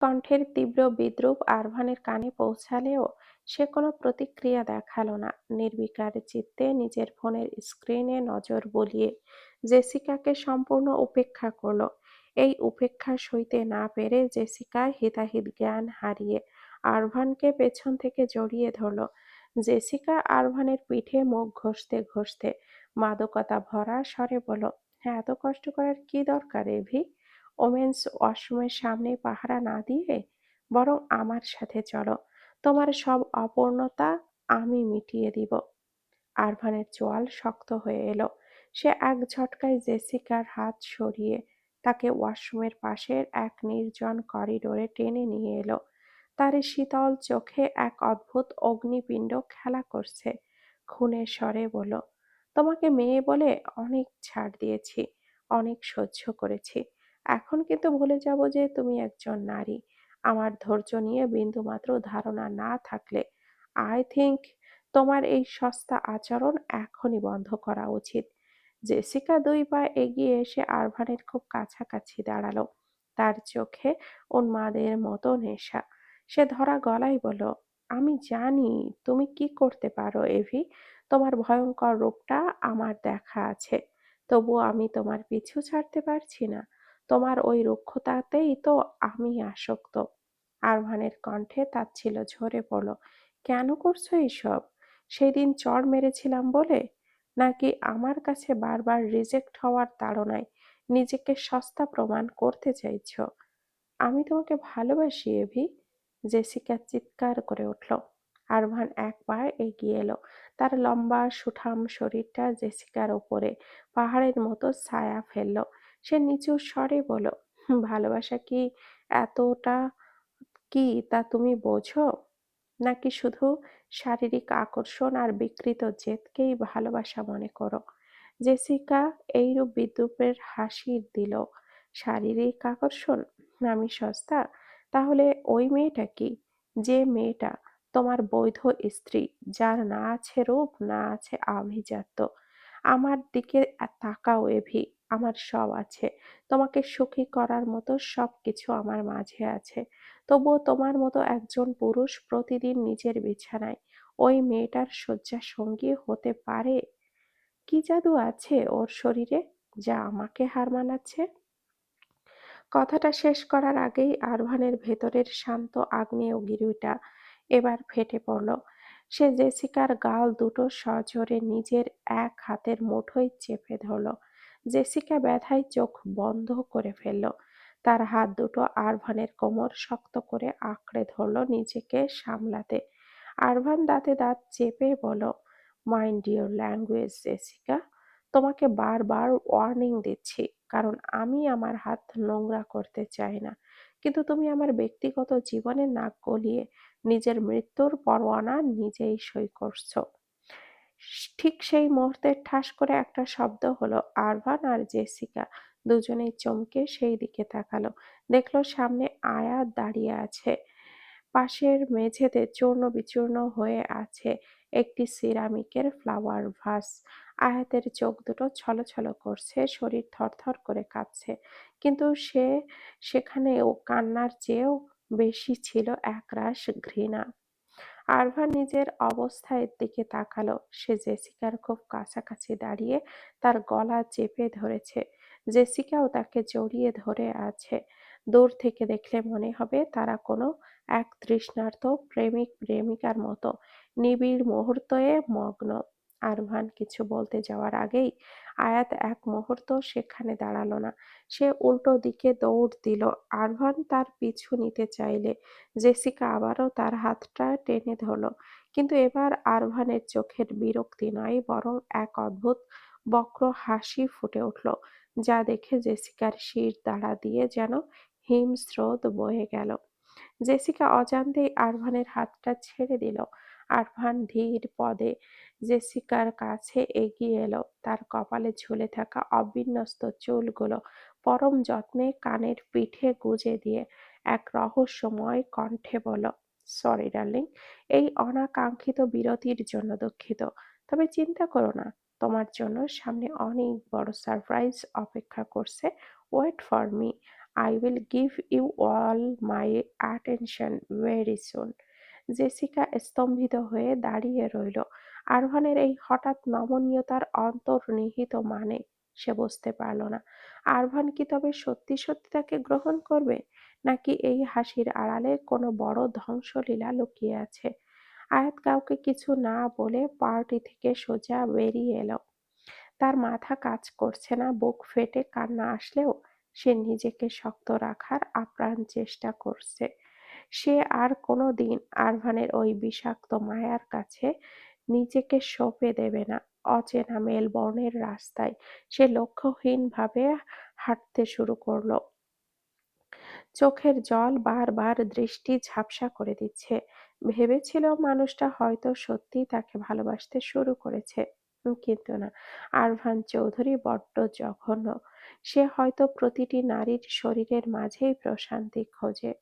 কণ্ঠের তীব্র বিদ্রূপ আরভানের কানে পৌঁছালেও সে কোনো প্রতিক্রিয়া দেখালো না। নির্বিকার চিত্তে নিজের ফোনের স্ক্রিনে নজর বুলিয়ে জেসিকাকে সম্পূর্ণ উপেক্ষা করলো। এই উপেক্ষা সইতে না পেরে জেসিকা হিতাহিত জ্ঞান হারিয়ে আরভানকে পেছন থেকে জড়িয়ে ধরল। জেসিকা আরভানের পিঠে মুখ ঘষতে ঘষতে মাদকতা ভরা স্বরে বলল, হ্যাঁ, এত কষ্ট করার কি দরকার এভি? ওমেন্স ওয়াশরুমের সামনে পাহারা না দিয়ে বরং আমার সাথে চলো। তোমার সব অপূর্ণতা আমি মিটিয়ে দিব। আরভানের চোয়াল শক্ত হয়ে এলো। সে এক ঝটকায় জেসিকার হাত সরিয়ে তাকে ওয়াশরুমের পাশের এক নির্জন করিডোরে টেনে নিয়ে এলো। তার শীতল চোখে এক অদ্ভুত অগ্নিপিণ্ড খেলা করছে। খুনের স্বরে বলল, তোমাকে মেয়ে বলে অনেক ছাড় দিয়েছি, অনেক সহ্য করেছি। এখন কিন্তু ভুলে যাব যে তুমি একজন নারী। আমার ধৈর্য নিয়ে বিন্দুমাত্র ধারণা না থাকলে আই থিংক তোমার এই সস্তা আচরণ এখনই বন্ধ করা উচিত। জেসিকা ২ পা এগিয়ে এসে আরভানের খুব কাছাকাছি দাঁড়ালো। তার চোখে উন্মাদের মতো নেশা। সে ধরা গলায় বলল, আমি জানি তুমি কি করতে পারো এভি। তোমার ভয়ঙ্কর রূপটা আমার দেখা আছে। তবুও আমি তোমার পিছু ছাড়তে পারছি না। তোমার ওই রুক্ষতাতেই তো আমি আসক্ত। আরভানের কণ্ঠে তাচ্ছিল্য ঝরে পড়ল। কেন করছো এইসব? সেদিন চড় মেরেছিলাম বলে? নাকি আমার কাছে বারবার রিজেক্ট হওয়ার তাড়নায় নিজেকে সস্তা প্রমাণ করতে চাইছো? আমি তোমাকে ভালোবাসি এভি। জেসিকা চিৎকার করে উঠল। আরভান এক পা এগিয়ে এলো। তার লম্বা সুঠাম শরীরটা জেসিকার ওপরে পাহাড়ের মতো ছায়া ফেললো। সে নিচু স্বরে বলল, ভালোবাসা কি এতটা কি তা তুমি বোঝো? নাকি শুধু শারীরিক আকর্ষণ আর বিকৃত জেদকেই ভালোবাসা মনে করো? জেসিকা এইরূপ বিদ্রূপের হাসি দিল। শারীরিক আকর্ষণ? আমি সস্তা? তাহলে ওই মেয়েটা কি? যে মেয়েটা তোমার বৈধ স্ত্রী, যার না আছে রূপ, না আছে আভিজাত্য। আমার দিকে তাকাও এভি, আমার সব আছে। তোমাকে সুখী করার মতো সবকিছু আমার মাঝে আছে। তবুও তোমার মতো একজন পুরুষ প্রতিদিন নিজের বিছানায় ওই মেয়েটার শয্যা সঙ্গী হতে পারে? কি জাদু আছে ওর শরীরে যা আমাকে হার মানাচ্ছে? কথাটা শেষ করার আগেই আরভানের ভেতরের শান্ত আগ্নেয়গিরিটা এবার ফেটে পড়ল। সে জেসিকার গাল দুটো সজোরে নিজের এক হাতের মুঠোয় চেপে ধরল। জেসিকা ব্যথায় চোখ বন্ধ করে ফেলল। তার হাত দুটো আরভানের কোমর শক্ত করে আঁকড়ে ধরল নিজেকে সামলাতে। আরভান দাঁতে দাঁত চেপে বলল, মাইন্ড ইউর ল্যাঙ্গুয়েজ জেসিকা। তোমাকে বারবার ওয়ার্নিং দিচ্ছি, কারণ আমি আমার হাত নোংরা করতে চাই না। কিন্তু তুমি আমার ব্যক্তিগত জীবনে নাক গলিয়ে নিজের মৃত্যুর পরোয়ানা নিজেই সই করছো। ঠিক সেই মুহূর্তে ঠাস করে একটা শব্দ হলো। আরভান আর জেসিকা দুজনেই চমকে সেই দিকে তাকালো। দেখলো সামনে আয়াত দাঁড়িয়ে আছে। পাশের মেঝেতে চূর্ণ বিচূর্ণ হয়ে আছে একটি সিরামিকের ফ্লাওয়ার ভাস। আয়াতের চোখ দুটো ছলছল করছে, শরীর থরথর করে কাঁপছে। কিন্তু সেখানেও কান্নার চেয়েও বেশি ছিল একরাশ ঘৃণা। আরভান নিজের অবস্থার দিকে তাকালো। সে জেসিকার খুব কাছাকাছি দাঁড়িয়ে তার গলা চেপে ধরেছে। জেসিকাও তাকে জড়িয়ে ধরে আছে। দূর থেকে দেখলে মনে হবে তারা কোনো এক তৃষ্ণার্ত প্রেমিক প্রেমিকার মতো নিবিড় মুহূর্তে মগ্ন। আরভান কিছু বলতে যাওয়ার আগেই আয়াত এক মুহূর্ত সেখানে দাঁড়ালো না। সে উল্টো দিকে দৌড় দিল। আরভান তার পিছু নিতে চাইলে জেসিকা আবারও তার হাতটা টেনে ধরল। কিন্তু এবার আরভানের চোখের বিরক্তি নয়, বরং এক অদ্ভুত বক্র হাসি ফুটে উঠল, যা দেখে জেসিকার শির দাঁড়া দিয়ে যেন হিমস্রোত বয়ে গেল। জেসিকা অজান্তেই আরভানের হাতটা ছেড়ে দিল। আরভান ধীর পদে জেসিকার কাছে এগিয়ে এলো। তার কপালে ঝুলে থাকা অবিন্যস্ত চুলগুলো পরম যত্নে কানের পিঠে গুজে দিয়ে এক রহস্যময় কণ্ঠে বলল, সরি ডার্লিং, এই অনাকাঙ্ক্ষিত বিরতির জন্য দুঃখিত। তবে চিন্তা করো না, তোমার জন্য সামনে অনেক বড় সারপ্রাইজ অপেক্ষা করছে। Wait for me. I will give you all my attention very soon. Jessica স্তম্ভিত হয়ে দাঁড়িয়ে রইল। আরভানের এই হঠাৎ নমনীয়তার অন্তর্নিহিত মানে সে বুঝতে পারল না। আরভান কি তবে সত্যি সত্যি তাকে গ্রহণ করবে, নাকি এই হাসির আড়ালে কোনো বড় ধ্বংসলীলা লুকিয়ে আছে? আয়াত কাউকে কিছু না বলে পার্টি থেকে সোজা বেরিয়ে এলো। তার মাথা কাজ করছে না, বুক ফেটে কান্না আসলেও সে নিজেকে শক্ত রাখার আপ্রাণ চেষ্টা করছে। সে আর কোনোদিন আরভানের ওই বিষাক্ত মায়ার কাছে নিজেকে সঁপে দেবে না। অচেনা মেলবোর্নের রাস্তায় সে লক্ষ্যহীনভাবে হাঁটতে শুরু করলো। চোখের জল বারবার দৃষ্টি ঝাপসা করে দিচ্ছে। ভেবেছিল মানুষটা হয়তো সত্যিই তাকে ভালোবাসতে শুরু করেছে। কিন্তু না, আরভান চৌধুরী বড্ড জঘন্য। সে হয়তো প্রতিটি নারীর শরীরের মাঝেই প্রশান্তি খোঁজে।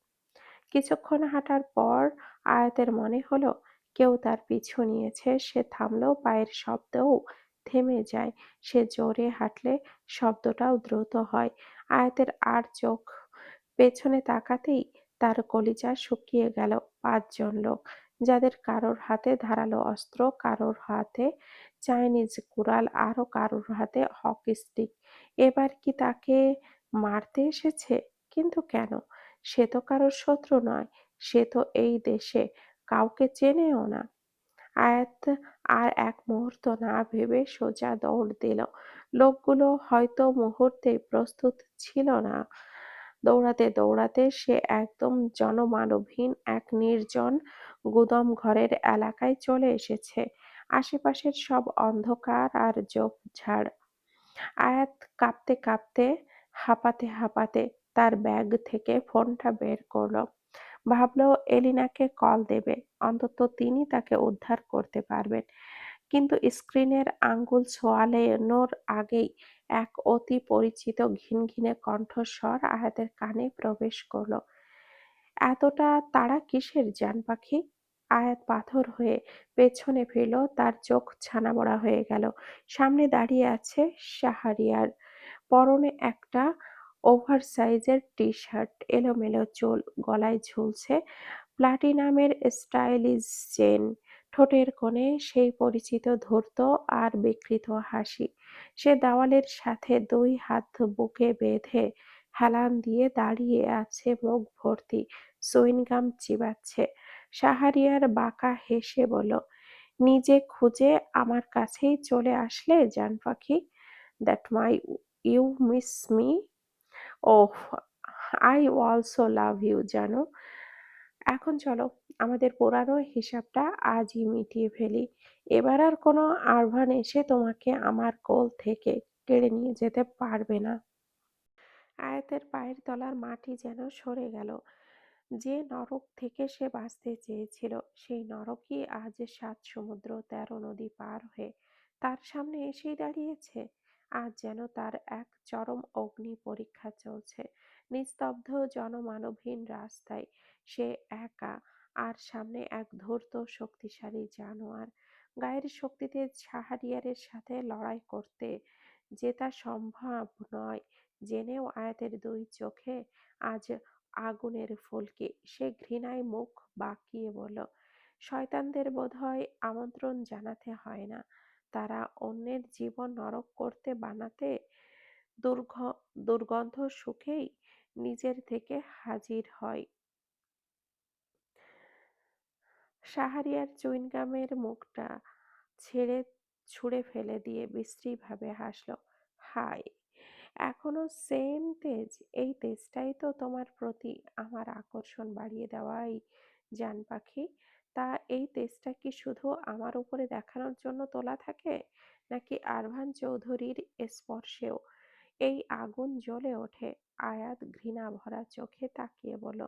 কিছুক্ষণ হাঁটার পর আয়াতের মনে হলো কেউ তার পিছু নিয়েছে। সে থামলেও পায়ের শব্দও থেমে যায়। সে জোরে হাঁটলে শব্দটাও দ্রুত হয়। আয়াতের আর চোখ পেছনে তাকাতেই তার কলিজা শুকিয়ে গেল। ৫ জন লোক, যাদের কারোর হাতে ধারালো অস্ত্র, কারোর হাতে চাইনিজ কুড়াল, আরো কারোর হাতে হকি স্টিক। এবার কি তাকে মারতে এসেছে? কিন্তু কেন? সে তো কারোর শত্রু নয়। সে তো এই দেশে কাউকে চেনেও না। আয়াত আর এক মুহূর্ত না ভেবে সোজা দৌড় দিল। লোকগুলো হয়তো মুহূর্তেই প্রস্তুত ছিল না। দৌড়াতে দৌড়াতে সে একদম জনমানবহীন এক নির্জন গুদাম ঘরের এলাকায় চলে এসেছে। আশেপাশের সব অন্ধকার আর ঝোপঝাড়। আয়াত কাঁপতে কাঁপতে, হাঁপাতে হাঁপাতে তার ব্যাগ থেকে ফোনটা বের করলো। ভাবল এলিনাকে কল দেবে, অন্তত তিনি তাকে উদ্ধার করতে পারবেন। কিন্তু স্ক্রিনের আঙ্গুল ছোঁয়ানোর আগেই এক অতি পরিচিত ঘিনঘিনে কণ্ঠস্বর আয়াতের কানে প্রবেশ করলো। এতটা তাড়া কিসের জান পাখি? আয়াত পাথর হয়ে পেছনে ফিরল। তার চোখ ছানাবড়া হয়ে গেল। সামনে দাঁড়িয়ে আছে শাহরিয়ার। পরনে একটা ওভারসাইজের টি-শার্ট, এলোমেলো চুল, গলায় ঝুলছে প্লাটিনামের স্টাইলিশ চেন। ঠোঁটের কোণে সেই পরিচিত ধূর্ত আর বিকৃত হাসি। সে দেওয়ালের সাথে দুই হাত বুকে বেঁধে হেলান দিয়ে দাঁড়িয়ে আছে, মুখ ভর্তি চুইংগাম চিবাচ্ছে। শাহরিয়ার বাঁকা হেসে বলল, নিজে খুঁজে আমার কাছেই চলে আসলে জান পাখি। That my you miss me? Oh, I also love you জানো। এখন চলো, আমাদের পুরানো হিসাবটা আজই মিটিয়ে ফেলি। এবার আর কোনো আরভান এসে তোমাকে আমার কোল থেকে কেড়ে নিয়ে যেতে পারবে না। আয়াতের পায়ের তলার মাটি যেন সরে গেল। যে নরক থেকে সে বাঁচতে চেয়েছিল, সেই নরকই আজ ৭ সমুদ্র ১৩ নদী পার হয়ে তার সামনে এসেই দাঁড়িয়েছে। আজ যেন তার এক চরম অগ্নি পরীক্ষা চলছে। নিস্তব্ধ জনমানবহীন রাস্তায় সে একা, আর সামনে এক ধূর্ত শক্তিশালী জানোয়ার। গায়ের শক্তিতে শাহরিয়ারের সাথে লড়াই করতে জেতা সম্ভব নয় জেনেও আয়াতের দুই চোখে আজ আগুনের ফুলকি। সে ঘৃণায় মুখ বাঁকিয়ে বলল, শয়তানদের বোধহয় আমন্ত্রণ জানাতে হয় না। তারা অন্যের জীবন নরক করতে বানাতে দুর্ঘ দুর্গন্ধ সুখেই নিজের থেকে হাজির হয়। শাহরিয়ার চুইংগামের মুখটা ছেড়ে ছুঁড়ে ফেলে দিয়ে বিশ্রীভাবে হাসল। হায়, এখনো সেম তেজ? এই তেজটাই তো তোমার প্রতি আমার আকর্ষণ বাড়িয়ে দেওয়াই জান পাখি। তা এই তেজটা কি শুধু আমার উপরে দেখানোর জন্য তোলা থাকে, নাকি আরভান চৌধুরীর স্পর্শেও এই আগুন জ্বলে ওঠে? আয়াত ঘৃণা ভরা চোখে তাকিয়ে বলল,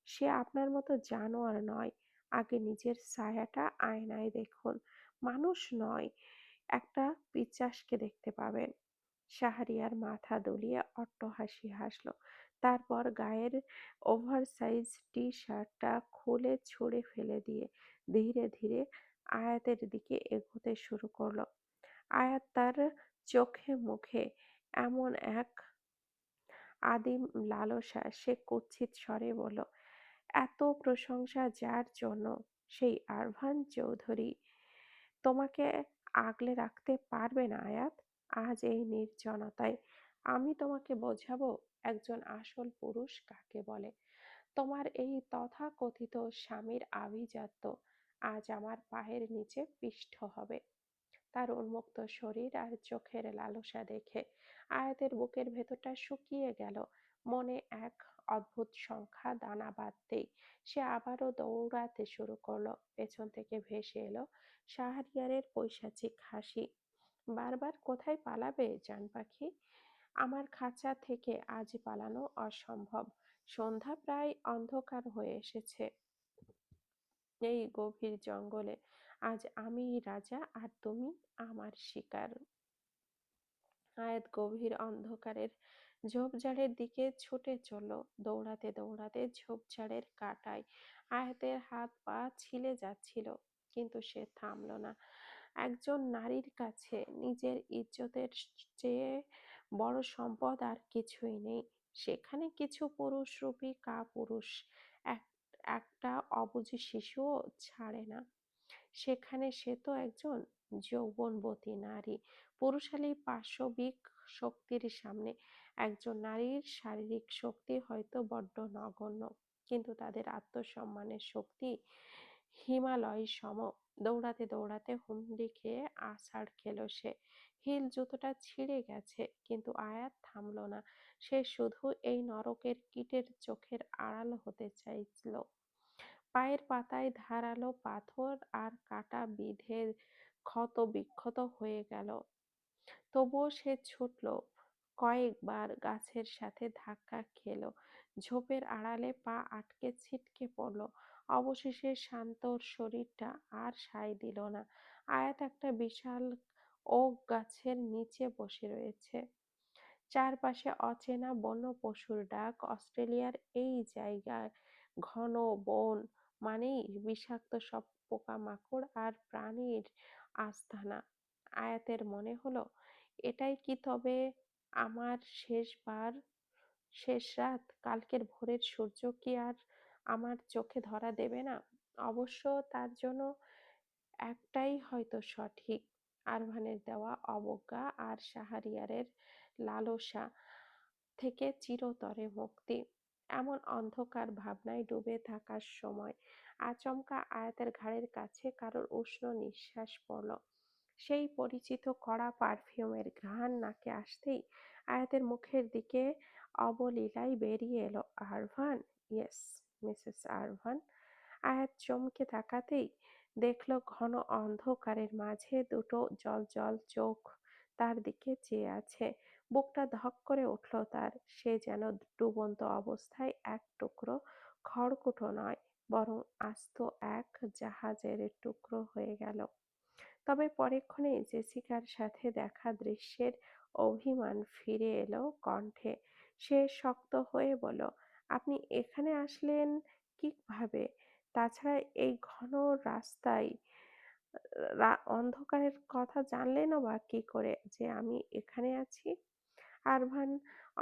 সে আপনার মতো জানোয়ার নয়। আগে নিজের ছায়াটা আয়নায় দেখুন। মানুষ নয়, একটা পিশাচকে দেখতে পাবেন। শাহরিয়ার মাথা দুলিয়ে অট্টহাসি হাসল। তারপর গায়ের ওভারসাইজ টি-শার্টটা খুলে ছুঁড়ে ফেলে দিয়ে ধীরে ধীরে আয়াতের দিকে এগোতে শুরু করলো। আয়াত তার চোখে মুখে এমন এক আদিম লালসা, সে কুৎসিত স্বরে বলল, এত প্রশংসা যার জন্য, সেই আরভান চৌধুরী তোমাকে আগলে রাখতে পারবে না আয়াত। আজ এই নির্জনতায় আমি তোমাকে বোঝাবো একজন আসল পুরুষ কাকে বলে। তোমার এই তথাকথিত স্বামীর আভিজাত্য আজ আমার পায়ের নিচে পিষ্ট হবে। তার উন্মুক্ত শরীর আর চোখের লালসা দেখে আয়াতের বুকের ভেতরটা শুকিয়ে গেল। মনে এক অদ্ভুত সংখ্যা দানা বাঁধতেই সে আবারও দৌড়াতে শুরু করলো। পেছন থেকে ভেসে এলো শাহরিয়ারের পৈশাচিক হাসি। বারবার কোথায় পালাবে জান পাখি? আমার খাঁচা থেকে আজ পালানো অসম্ভব। সন্ধ্যা প্রায় অন্ধকার হয়ে এসেছে। এই গভীর জঙ্গলে আজ আমিই রাজা আর তুমি আমার শিকার। আয়াত গভীর অন্ধকারের ঝোপঝাড়ের দিকে ছুটে চলল। দৌড়াতে দৌড়াতে ঝোপঝাড়ের কাঁটায় আয়াতের হাত পা ছিলে যাচ্ছিল, কিন্তু সে থামল না। একজন নারীর কাছে নিজের ইজ্জতের চেয়ে বড় সম্পদ আর কিছুই নেই। সেখানে কিছু পুরুষরূপী কাপুরুষ একটা অবুঝি শিশুও ছাড়ে না। সেখানে সে তো একজন যৌবনবতী নারী। পুরুষালী পাশবিক শক্তির সামনে একজন নারীর শারীরিক শক্তি হয়তো বড্ড নগণ্য, কিন্তু তাদের আত্মসম্মানের শক্তি হিমালয় সম। দৌড়াতে দৌড়াতে হুমড়ি খেয়ে আছাড় খেল সে। হিল জুতোটা ছিঁড়ে গেছে, কিন্তু আয়াত থামল না। সে শুধু এই নরকের কীটের চোখের আড়াল হতে চাইল। পায়ের পাতায় ধারালো পাথর আর কাঁটা বিঁধে ক্ষত বিক্ষত হয়ে গেল। তবুও সে ছুটল। কয়েকবার গাছের সাথে ধাক্কা খেল, ঝোপের আড়ালে পা আটকে ছিটকে পড়ল। অবশেষে শান্তর শরীরটা আর সায় দিল না। আয়াত একটা বিশাল ওক গাছের নিচে বসে রয়েছে। চারপাশে অচেনা বন্য পশুর ডাক। অস্ট্রেলিয়ার এই জায়গায় ঘন বন মানেই বিষাক্ত সব পোকামাকড় আর প্রাণীর আস্তানা। আয়াতের মনে হলো, এটাই কি তবে আমার শেষবার, শেষ রাত? কালকের ভোরের সূর্য কি আর আমার চোখে ধরা দেবে না? অবশ্য তার জন্য একটাই হয়তো সঠিক, আরভানের দেওয়া অবজ্ঞা আর শাহরিয়ারের লালসা থেকে চিরতরে মুক্তি। এমন অন্ধকার ভাবনায় ডুবে থাকার সময় আচমকা আয়াতের ঘাড়ের কাছে কারোর উষ্ণ নিঃশ্বাস পড়ল। সেই পরিচিত কড়া পারফিউমের ঘ্রাণ নাকে আসতেই আয়াতের মুখের দিকে অবলীলায় বেরিয়ে এলো, আরভান। Yes, Mrs আরভান। আয়াত চমকে তাকাতেই দেখল ঘন অন্ধকারের মাঝে দুটো জ্বলজ্বল চোখ তার দিকে চেয়ে আছে। বুকটা ধক করে উঠল তার। সে যেন ডুবন্ত অবস্থায় এক টুকরো খড়কুটো নয়, বরং আস্ত এক জাহাজের টুকরো হয়ে গেল। তবে পরেক্ষণেই জেসিকার সাথে দেখা দৃশ্যের অভিমান ফিরে এলো কণ্ঠে। সে শক্ত হয়ে বলল, আপনি এখানে আসলেন কিভাবে? তাছাড়া এই ঘন রাস্তায় অন্ধকারের কথা জানলেনও বা কি করে যে আমি এখানে আছি? আরভান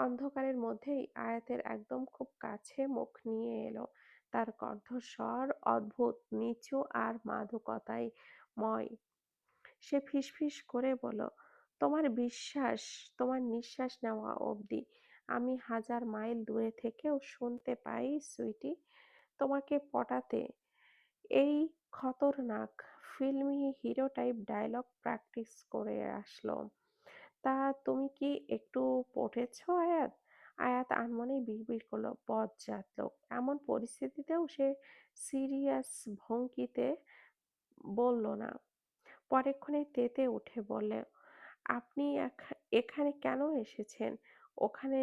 অন্ধকারের মধ্যেই আয়াতের একদম খুব কাছে মুখ নিয়ে এলো। তার কণ্ঠস্বর অদ্ভুত নিচু আর মাদকতায় ময়। সে ফিসফিস করে বলল, তোমার বিশ্বাস, তোমার নিঃশ্বাস নেওয়া অবধি আমি 1000 মাইল দূরে থেকেও শুনতে পাই সুইটি। তোমাকে পটাতে এই খতরনাক ফিল্মি হিরো টাইপ ডায়লগ প্র্যাকটিস করে আসলো। তা তুমি কি একটু পটেছ আয়াত? আয়াত আনমনেই বিড়বিড় করলো, বজ্জাত লোক। এমন পরিস্থিতিতেও সে সিরিয়াস ভঙ্গিতে বলল না। পরেক্ষণে তেতে উঠে বলল, আপনি এখানে কেন এসেছেন? ওখানে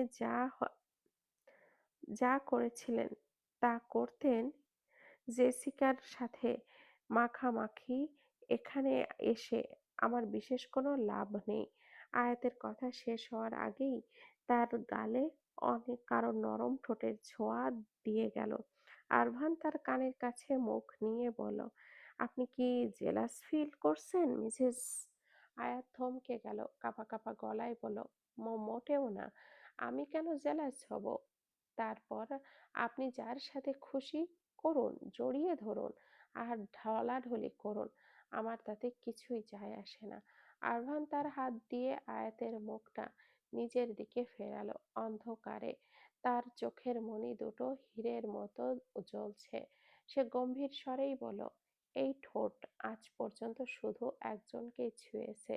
যা করেছিলেন তা করতেন জেসিকার সাথে মাখামাখি। এখানে এসে আমার বিশেষ কোনো লাভ নেই। আয়াতের কথা শেষ হওয়ার আগেই তার গালে অনেক কারো নরম ঠোঁটের ছোঁয়া দিয়ে গেল। আরভান তার কানের কাছে মুখ নিয়ে বলল, আপনি কি জেলাস ফিল করছেন মিসেস? আয়াত থমকে গেল, কাঁপা কাঁপা গলায় বলল, মোটেও না। আমি কেন জেলাস হব? তারপর আপনি যার সাথে খুশি করুন, জড়িয়ে ধরুন আর ঢলাঢলি করুন। আমার তাতে কিছুই যায় আসে না। আরভান তার হাত দিয়ে আয়াতের মুখটা নিজের দিকে ফেরালো। অন্ধকারে তার চোখের মণি দুটো হীরের মতো জ্বলছে। সে গম্ভীর স্বরেই বলল, এই ঠোঁট আজ পর্যন্ত শুধু একজনকেই ছুঁয়েছে,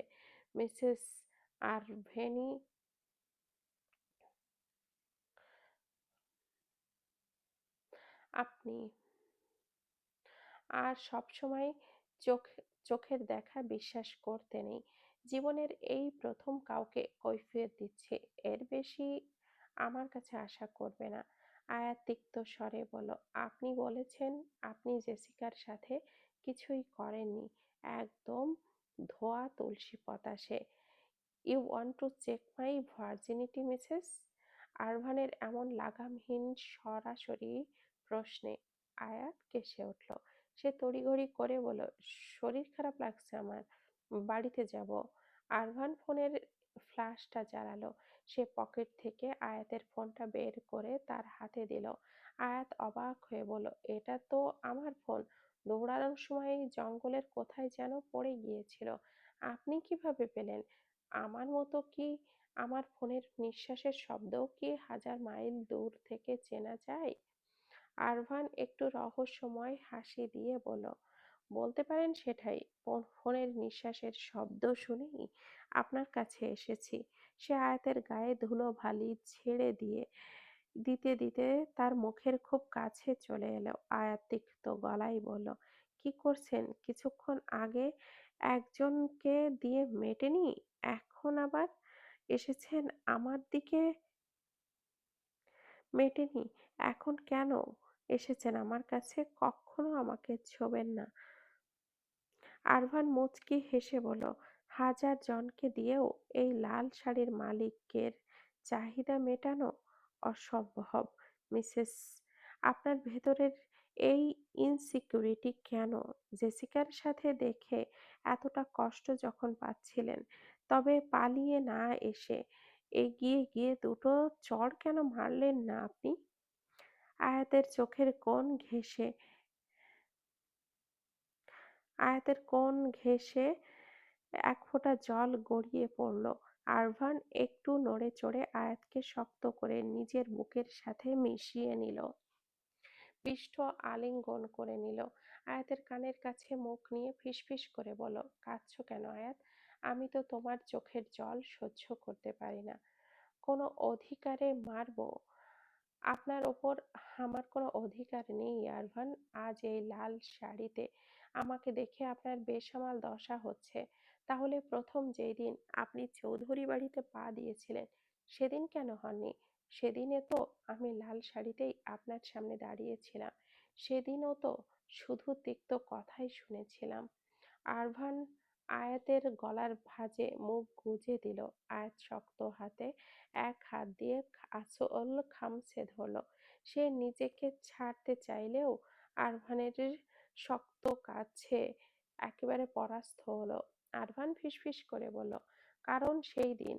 মিসেস আরভেনি, আপনি। আর সবসময় চোখ চোখের দেখা বিশ্বাস করতে নেই। জীবনের এই প্রথম কাউকে কৈফিয়ত দিচ্ছি, এর বেশি আমার কাছে আশা করবে না। আয়াত তিক্ত স্বরে বলল, আপনি বলেছেন আপনি জেসিকার সাথে কিছুই করেননি। একদম ধোয়া তুলসী পাতা সে। You want to check my virginity, Mrs? আরভানের এমন লাগামহীন সরাসরি প্রশ্নে আয়াত কেসে উঠল। সে তড়িঘড়ি করে বলল, শরীর খারাপ লাগছে আমার, বাড়িতে যাব। আরভান ফোনের ফ্ল্যাশটা জ্বালালো। সে পকেট থেকে আয়াতের ফোনটা বের করে তার হাতে দিল। আয়াত অবাক হয়ে বলল, এটা তো আমার ফোন। দৌড়ানোর সময় জঙ্গলের কোথায় যেন পড়ে গিয়েছিল। আপনি কিভাবে পেলেন? আমার মতো কি আমার ফোনের নিঃশ্বাসের শব্দও কি হাজার মাইল দূর থেকে চেনা যায়? আরভান একটু রহস্যময় হাসি দিয়ে বলল, বলতে পারেন সেটাই। ফোনের নিঃশ্বাসের শব্দ শুনেই আপনার কাছে এসেছি। সে আয়াতের গায়ে ধুলোবালি ঝেড়ে দিতে দিতে তার মুখের খুব কাছে চলে এলো। আয়াত তিক্ত গলায় বলল, কি করছেন? কিছুক্ষণ আগে একজনকে দিয়ে মেটেনি, এখন আবার এসেছেন আমার দিকে। মেটেনি, এখন কেন এসেছেন আমার কাছে? কক্ষনো আমাকে ছোবেন না। আরভান মুচকি হেসে বলল, হাজার জনকে দিয়েও এই লাল শাড়ির মালিকের চাহিদা মেটানো অসম্ভব, মিসেস। আপনার ভেতরের এই ইনসিকিউরিটি কেন? জেসিকার সাথে দেখে এতটা কষ্ট যখন পাচ্ছিলেন, তবে পালিয়ে না এসে এগিয়ে গিয়ে দুটো চড় কেন মারলেন না আপনি? আয়াতের চোখের কোণ ঘেঁষে আয়াতের কোণ ঘেঁষে এক ফোঁটা জল গড়িয়ে পড়ল। আরভান একটু নড়েচড়ে আয়াতকে শক্ত করে নিজের বুকের সাথে মিশিয়ে নিল। পৃষ্ঠ আলিঙ্গন করে নিল। আয়াতের কানের কাছে মুখ নিয়ে ফিসফিস করে বলল, কাঁদছো কেন আয়াত? আমি তো তোমার চোখের জল সহ্য করতে পারি না। কোনো অধিকারে মারবো? আপনার ওপর আমার কোনো অধিকার নেই আরভান। আজ এই লাল শাড়িতে আমাকে দেখে আপনার বেসামাল দশা হচ্ছে। তাহলে প্রথম যেই দিন আপনি চৌধুরী বাড়িতে পা দিয়েছিলেন, সেদিন কেন হননি? সেদিনে তো আমি লাল শাড়িতেই আপনার সামনে দাঁড়িয়েছিলাম। সেদিনও তো শুধু তিক্ত কথাই শুনেছিলাম। আরভান আয়াতের গলার ভাঁজে মুখ গুজে দিল। আয়াত শক্ত হাতে এক হাত দিয়ে আঁচল খামচে ধরল। সে নিজেকে ছাড়তে চাইলেও আরভানের শক্ত কাছে একেবারে পরাস্ত হলো। আরভান ফিসফিস করে বলল, কারণ সেই দিন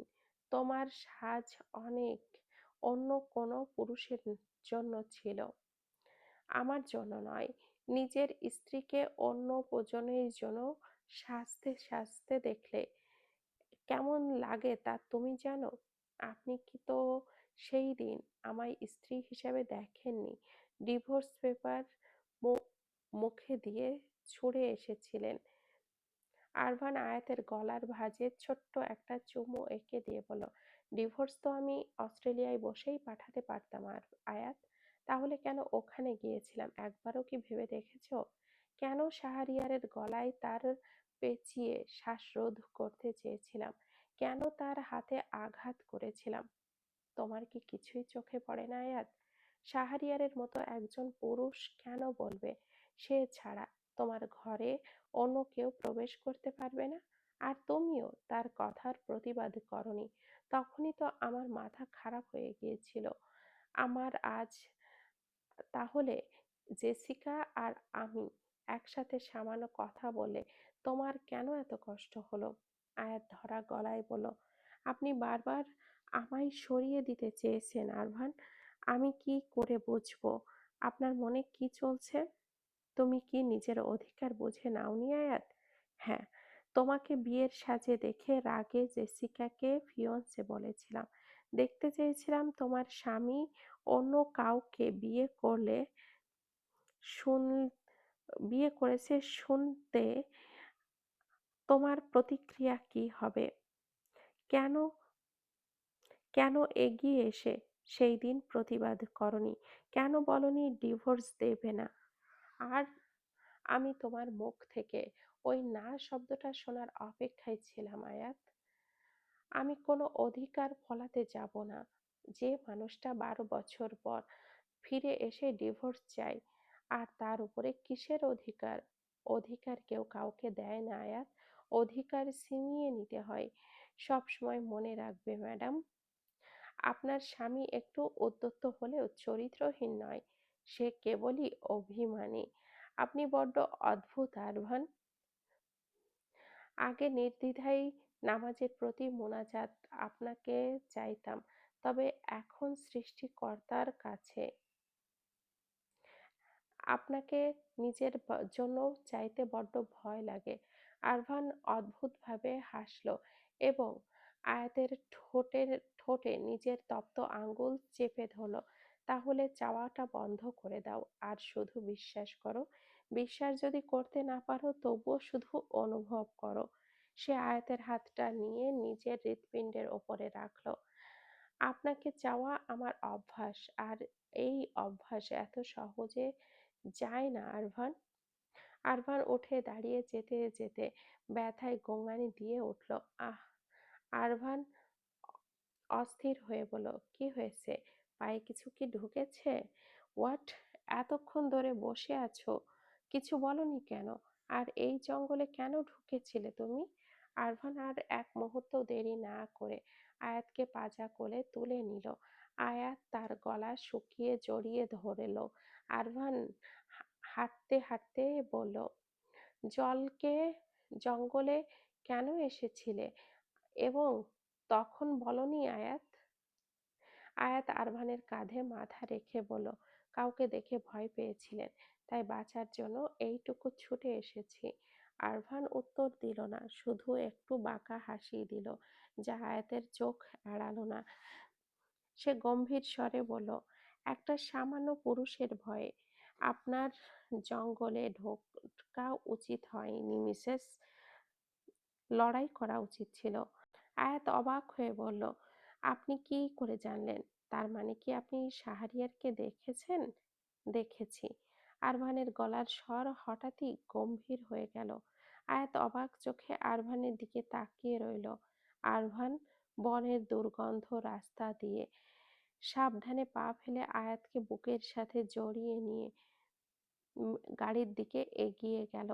তোমার সাজ অনেক অন্য কোনো পুরুষের জন্য ছিল, আমার জন্য নয়। নিজের স্ত্রীকে অন্য জনের জন্য সাজতে সাজতে দেখলে কেমন লাগে তা তুমি জানো? আপনি কি তো সেই দিন আমায় স্ত্রী হিসেবে দেখেননি? ডিভোর্স পেপার মুখে দিয়ে ছুঁড়ে এসেছিলেন। আরভান আয়াতের গলার ভাঁজে ছোট্ট একটা চুমু এঁকে দিয়ে বলল, ডিভোর্স তো আমি অস্ট্রেলিয়ায় বসেই পাঠাতে পারতাম আয়াত। তাহলে কেন ওখানে গিয়েছিলাম একবারও কি ভেবে দেখেছো? কেন শাহরিয়ারের গলায় তার পেঁচিয়ে শ্বাসরোধ করতে চেয়েছিলাম? কেন তার হাতে আঘাত করেছিলাম? তোমার কি কিছুই চোখে পড়ে না আয়াত? শাহরিয়ারের মতো একজন পুরুষ কেন বলবে সে ছাড়া তোমার ঘরে অন্য কেউ প্রবেশ করতে পারবে না? আর তুমিও তার কথার প্রতিবাদ করনি। তখনই তো আমার মাথা খারাপ হয়ে গিয়েছিল। আমার আজ তাহলে জেসিকা আর আমি একসাথে সামান্য কথা বলে তোমার কেন এত কষ্ট হলো? আয়াত ধরা গলায় বলল, আপনি বারবার আমায় সরিয়ে দিতে চেয়েছেন আরভান। আমি কি করে বুঝবো আপনার মনে কি চলছে? তুমি কি নিজের অধিকার বুঝে নাওনি আয়াত? হ্যাঁ, তোমাকে বিয়ের সাজে দেখে রাগে জেসিকাকে ফিয়ন্সে বলেছিলাম। দেখতে চেয়েছিলাম তোমার স্বামী অন্য কাউকে শুন বিয়ে করেছে শুনতে তোমার প্রতিক্রিয়া কি হবে? কেন কেন এগিয়ে এসে সেই দিন প্রতিবাদ করনি? কেন বলনি ডিভোর্স দেবে না? আর আমি তোমার মুখ থেকে ওই না শব্দটা শোনার অপেক্ষায় ছিলাম আয়াত। আমি কোনো অধিকার ফলাতে যাব না। যে মানুষটা ১২ বছর পর ফিরে এসে ডিভোর্স চায়, আর তার উপরে কিসের অধিকার? অধিকার কেউ কাউকে দেয় না আয়াত, অধিকার ছিনিয়ে নিতে হয়। সবসময় মনে রাখবে ম্যাডাম, আপনার স্বামী একটু উদ্ধত হলেও চরিত্রহীন নয়, সে কেবলই অভিমানী। আপনি বড্ড অদ্ভুত আরভান। আগে নির্দ্বিধায় নামাজের প্রতি মোনাজাত আপনাকে চাইতাম, তবে এখন সৃষ্টিকর্তার কাছে আপনাকে নিজের জন্যও চাইতে বড্ড ভয় লাগে। আরভান অদ্ভুতভাবে হাসল এবং আয়াতের ঠোঁটে নিজের তপ্ত আঙ্গুল চেপে ধরল। তাহলে চাওয়াটা বন্ধ করে দাও আর শুধু বিশ্বাস করো। বিশ্বাস যদি করতে না পারো তবুও শুধু অনুভব করো। সে আয়াতের হাতটা নিয়ে নিজের হৃৎপিণ্ডের ওপরে রাখল। আপনাকে চাওয়া আমার অভ্যাস, আর এই অভ্যাস এত সহজে যায় না আরভান। আরভান উঠে দাঁড়িয়ে যেতে যেতে ব্যথায় গোঙানি দিয়ে উঠল। আহ! আরভান অস্থির হয়ে বলল, কি হয়েছে? পায়ে কিছু কি ঢুকেছে? হোয়াট? এতক্ষণ ধরে বসে আছো, কিছু বলনি কেন? আর এই জঙ্গলে কেন ঢুকেছিলে তুমি? আরভান আর এক মুহূর্ত দেরি না করে আয়াতকে পাজা কোলে তুলে নিল। আয়াত তার গলা শুকিয়ে জড়িয়ে ধরল। আরভান হাঁটতে হাঁটতে বলল, জলকে জঙ্গলে কেন এসেছিলে এবং তখন বলনি আয়াত? আয়াত আরভানের কাঁধে মাথা রেখে বলল, কাউকে দেখে ভয় পেয়েছিলেন, তাই বাঁচার জন্য এইটুকু ছুটে এসেছি। আরভান উত্তর দিল না, শুধু একটু বাঁকা হাসি দিল, যা আয়াতের চোখ এড়ালো না। সে গম্ভীর স্বরে বলল, একটা সামান্য পুরুষের ভয়ে আপনার জঙ্গলে ঢোকা উচিত হয়নি মিসেস। লড়াই করা উচিত ছিল। আয়াত অবাক হয়ে বলল, আপনি কি করে জানলেন? তার মানে কি আপনি শাহরিয়ারকে দেখেছেন? দেখেছি। আরভানের গলার স্বর হঠাৎই গম্ভীর হয়ে গেল। আয়াত অবাক চোখে আরভানের দিকে তাকিয়ে রইল। আরভান বনের দুর্গন্ধ রাস্তা দিয়ে সাবধানে পা ফেলে আয়াতকে বুকের সাথে জড়িয়ে নিয়ে গাড়ির দিকে এগিয়ে গেল।